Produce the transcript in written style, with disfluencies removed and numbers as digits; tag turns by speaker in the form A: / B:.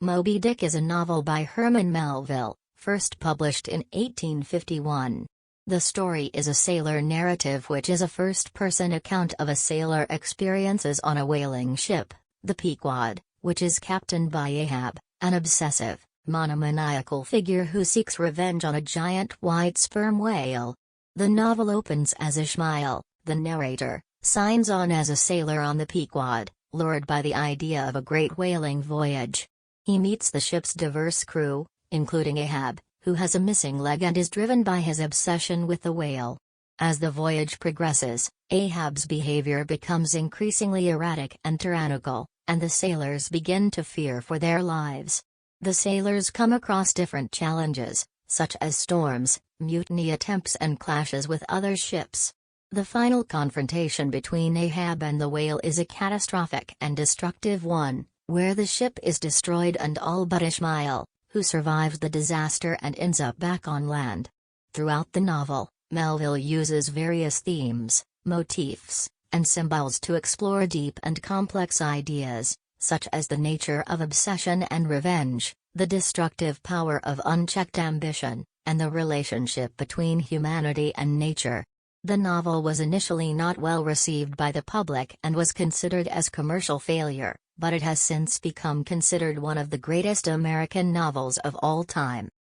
A: Moby-Dick is a novel by Herman Melville, first published in 1851. The story is a sailor narrative which is a first-person account of a sailor experiences on a whaling ship, the Pequod, which is captained by Ahab, an obsessive, monomaniacal figure who seeks revenge on a giant white sperm whale. The novel opens as Ishmael, the narrator, signs on as a sailor on the Pequod, lured by the idea of a great whaling voyage. He meets the ship's diverse crew, including Ahab, who has a missing leg and is driven by his obsession with the whale. As the voyage progresses, Ahab's behavior becomes increasingly erratic and tyrannical, and the sailors begin to fear for their lives. The sailors come across different challenges, such as storms, mutiny attempts and clashes with other ships. The final confrontation between Ahab and the whale is a catastrophic and destructive one, where the ship is destroyed and all but Ishmael, who survives the disaster and ends up back on land. Throughout the novel, Melville uses various themes, motifs, and symbols to explore deep and complex ideas, such as the nature of obsession and revenge, the destructive power of unchecked ambition, and the relationship between humanity and nature. The novel was initially not well received by the public and was considered as commercial failure, but it has since become considered one of the greatest American novels of all time.